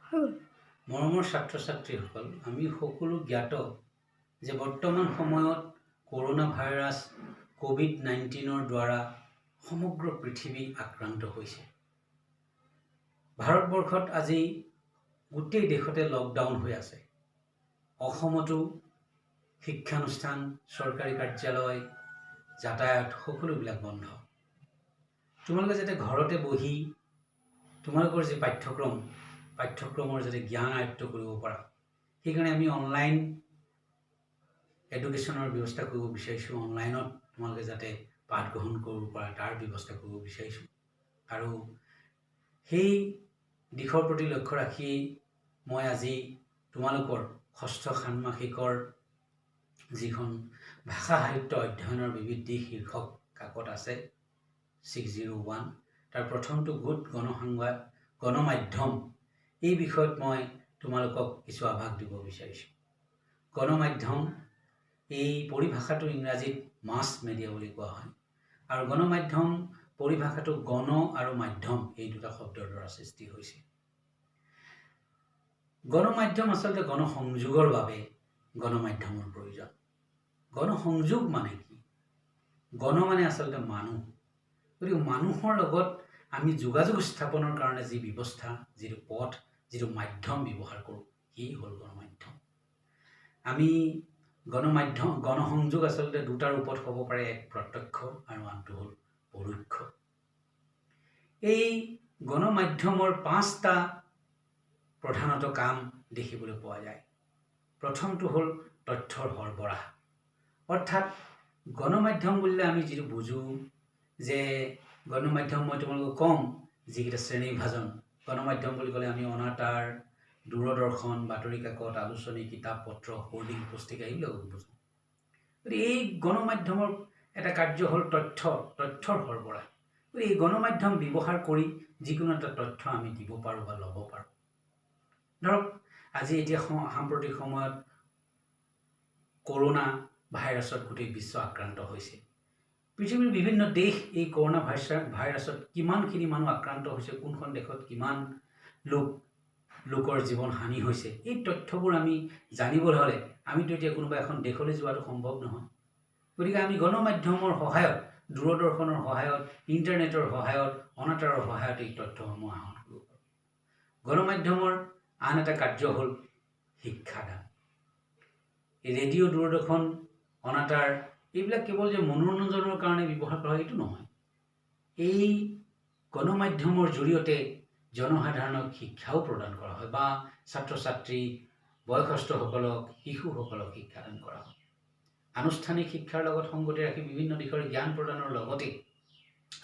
মৰমৰ ছাত্ৰ ছাত্ৰীসকল, আমি সকলো জ্ঞাত যে বৰ্তমান সময়ত কৰোনা ভাইৰাছ COVID-19 দ্বাৰা সমগ্ৰ পৃথিৱী আক্ৰান্ত হৈছে। ভাৰতবৰ্ষত আজি গোটেই দেশতে লকডাউন হৈ আছে। অসমতো শিক্ষানুষ্ঠান, চৰকাৰী কাৰ্যালয়, যাতায়াত সকলোবিলাক বন্ধ। তোমালোকে যাতে ঘৰতে বহি তোমালোকৰ যে পাঠ্যক্ৰমৰ যাতে জ্ঞান আয়ত্ত কৰিব পাৰা, সেইকাৰণে আমি অনলাইন এডুকেশ্যনৰ ব্যৱস্থা কৰিব বিচাৰিছোঁ। অনলাইনত তোমালোকে যাতে পাঠ গ্ৰহণ কৰিব পাৰা তাৰ ব্যৱস্থা কৰিব বিচাৰিছোঁ। আৰু সেই দিশৰ প্ৰতি লক্ষ্য ৰাখি মই আজি তোমালোকৰ ষষ্ঠ ষান্মাসিকৰ যিখন ভাষা সাহিত্য অধ্যয়নৰ বিবিধ দিশ শীৰ্ষক কাকত আছে 601, তাৰ প্ৰথমটো গোট গণমাধ্যম, এই বিষয়ত মই তোমালোকক কিছু আভাস দিব বিচাৰিছোঁ। গণমাধ্যম এই পৰিভাষাটো ইংৰাজীত মাছ মেডিয়া বুলি কোৱা হয়, আৰু গণমাধ্যম পৰিভাষাটো গণ আৰু মাধ্যম এই দুটা শব্দৰ দ্বাৰা সৃষ্টি হৈছে। গণমাধ্যম আচলতে গণসংযোগৰ বাবে গণমাধ্যমৰ প্ৰয়োজন। গণসংযোগ মানে কি? গণ মানে আচলতে মানুহ। গতিকে মানুহৰ লগত আমি যোগাযোগ স্থাপনৰ কাৰণে যি ব্যৱস্থা, যিটো পথ, যিটো মাধ্যম ব্যৱহাৰ কৰোঁ, সেই হ'ল গণমাধ্যম। আমি গণসংযোগ আচলতে দুটা ৰূপত হ'ব পাৰে, এক প্ৰত্যক্ষ আৰু আনটো হ'ল পৰোক্ষ। এই গণমাধ্যমৰ 5টা প্ৰধানত কাম দেখিবলৈ পোৱা যায়। প্ৰথমটো হ'ল তথ্যৰ সৰবৰাহ। অৰ্থাৎ গণমাধ্যম বুলিলে আমি যিটো বুজোঁ যে গণমাধ্যম, মই তোমালোকক ক'ম যিকেইটা শ্ৰেণীভাজন। গণমাধ্যম বুলি ক'লে আমি অনাতাঁৰ, দূৰদৰ্শন, বাতৰি কাকত, আলোচনী, কিতাপ পত্ৰ, হোৰ্ডিং, পুস্তিকা এইবিলাকক বুজোঁ। গতিকে এই গণমাধ্যমৰ এটা কাৰ্য হ'ল তথ্যৰ সৰবৰাহ। গতিকে এই গণমাধ্যম ব্যৱহাৰ কৰি যিকোনো এটা তথ্য আমি দিব পাৰোঁ বা ল'ব পাৰোঁ। ধৰক আজি এতিয়া সাম্প্ৰতিক সময়ত কৰোনা ভাইৰাছত গোটেই বিশ্ব আক্ৰান্ত হৈছে। পৃথিৱীৰ বিভিন্ন দেশ এই কৰোনা ভাইৰাছত কিমানখিনি মানুহ আক্ৰান্ত হৈছে, কোনখন দেশত কিমান লোকৰ জীৱন হানি হৈছে, এই তথ্যবোৰ আমি জানিবলৈ হ'লে আমিতো এতিয়া কোনোবা এখন দেশলৈ যোৱাটো সম্ভৱ নহয়। গতিকে আমি গণমাধ্যমৰ সহায়ত, দূৰদৰ্শনৰ সহায়ত, ইণ্টাৰনেটৰ সহায়ত, অনাতাঁৰৰ সহায়ত এই তথ্যসমূহ আহৰণ কৰিব পাৰোঁ। গণমাধ্যমৰ আন এটা কাৰ্য হ'ল শিক্ষাদান। এই ৰেডিঅ', দূৰদৰ্শন, অনাতাঁৰ এইবিলাক কেৱল যে মনোৰঞ্জনৰ কাৰণে ব্যৱহাৰ কৰা হয় এইটো নহয়। এই গণমাধ্যমৰ জৰিয়তে জনসাধাৰণক শিক্ষাও প্ৰদান কৰা হয়, বা ছাত্ৰ ছাত্ৰী, বয়সস্থসকলক, শিশুসকলক শিক্ষাদান কৰা হয়। আনুষ্ঠানিক শিক্ষাৰ লগত সংগতি ৰাখি বিভিন্ন দিশৰ জ্ঞান প্ৰদানৰ লগতে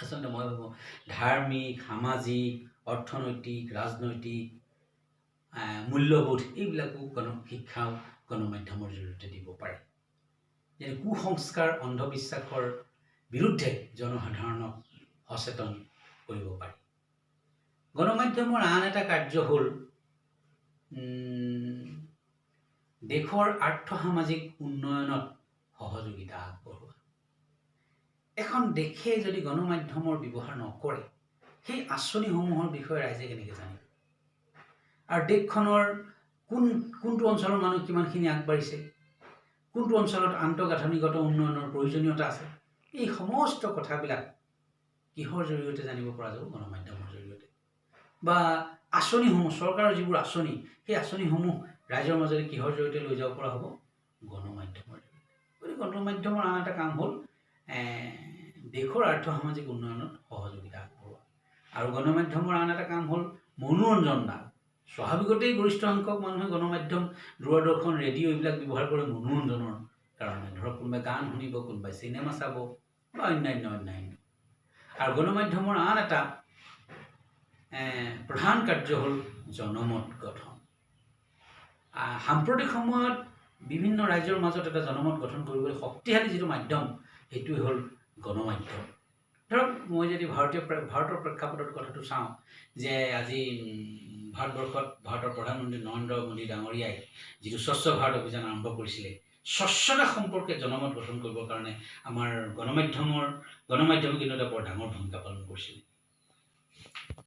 আচলতে মই ভাবোঁ ধাৰ্মিক, সামাজিক, অৰ্থনৈতিক, ৰাজনৈতিক মূল্যবোধ এইবিলাকো শিক্ষাও গণমাধ্যমৰ জৰিয়তে দিব পাৰে। যেনে কুসংস্কাৰ, অন্ধবিশ্বাসৰ বিৰুদ্ধে জনসাধাৰণক সচেতন কৰিব পাৰি। গণমাধ্যমৰ আন এটা কাৰ্য হ'ল দেশৰ আৰ্থ-সামাজিক উন্নয়নত সহযোগিতা আগবঢ়োৱা। এখন দেশে যদি গণমাধ্যমৰ ব্যৱহাৰ নকৰে, সেই আঁচনিসমূহৰ বিষয়ে ৰাইজে কেনেকৈ জানিব? আৰু দেশখনৰ কোনটো অঞ্চলৰ মানুহ কিমানখিনি আগবাঢ়িছে, কোনটো অঞ্চলত আন্তঃগাঁথনিগত উন্নয়নৰ প্ৰয়োজনীয়তা আছে, এই সমস্ত কথাবিলাক কিহৰ জৰিয়তে জানিব পৰা যাব? গণমাধ্যমৰ জৰিয়তে। বা আঁচনিসমূহ, চৰকাৰৰ যিবোৰ আঁচনি, সেই আঁচনিসমূহ ৰাইজৰ মাজলৈ কিহৰ জৰিয়তে লৈ যাব পৰা হ'ব? গণমাধ্যমৰ জৰিয়তে। গতিকে গণমাধ্যমৰ আন এটা কাম হ'ল দেশৰ আৰ্থ-সামাজিক উন্নয়নত সহযোগিতা আগবঢ়োৱা। আৰু গণমাধ্যমৰ আন এটা কাম হ'ল মনোৰঞ্জন দান। স্বাভাৱিকতেই গৰিষ্ঠ সংখ্যক মানুহে গণমাধ্যম, দূৰদৰ্শন, ৰেডিঅ' এইবিলাক ব্যৱহাৰ কৰে মনোৰঞ্জনৰ কাৰণে। ধৰক কোনোবাই গান শুনিব, কোনোবাই চিনেমা চাব বা অন্যান্য। আৰু গণমাধ্যমৰ আন এটা প্ৰধান কাৰ্য হ'ল জনমত গঠন। সাম্প্ৰতিক সময়ত বিভিন্ন ৰাইজৰ মাজত এটা জনমত গঠন কৰিবলৈ শক্তিশালী যিটো মাধ্যম, সেইটোৱে হ'ল গণমাধ্যম। ধৰক মই যদি ভাৰতৰ প্ৰেক্ষাপটত কথাটো চাওঁ, যে আজি ভাৰতৰ প্ৰধানমন্ত্ৰী নৰেন্দ্ৰ মোদী ডাঙৰীয়াই যিটো স্বচ্ছ ভাৰত অভিযান আৰম্ভ কৰিছিলে, স্বচ্ছতা সম্পৰ্কে জনমত গঠন কৰিবৰ কাৰণে আমাৰ গণমাধ্যমে কিন্তু এটা বৰ ডাঙৰ ভূমিকা পালন কৰিছিলে।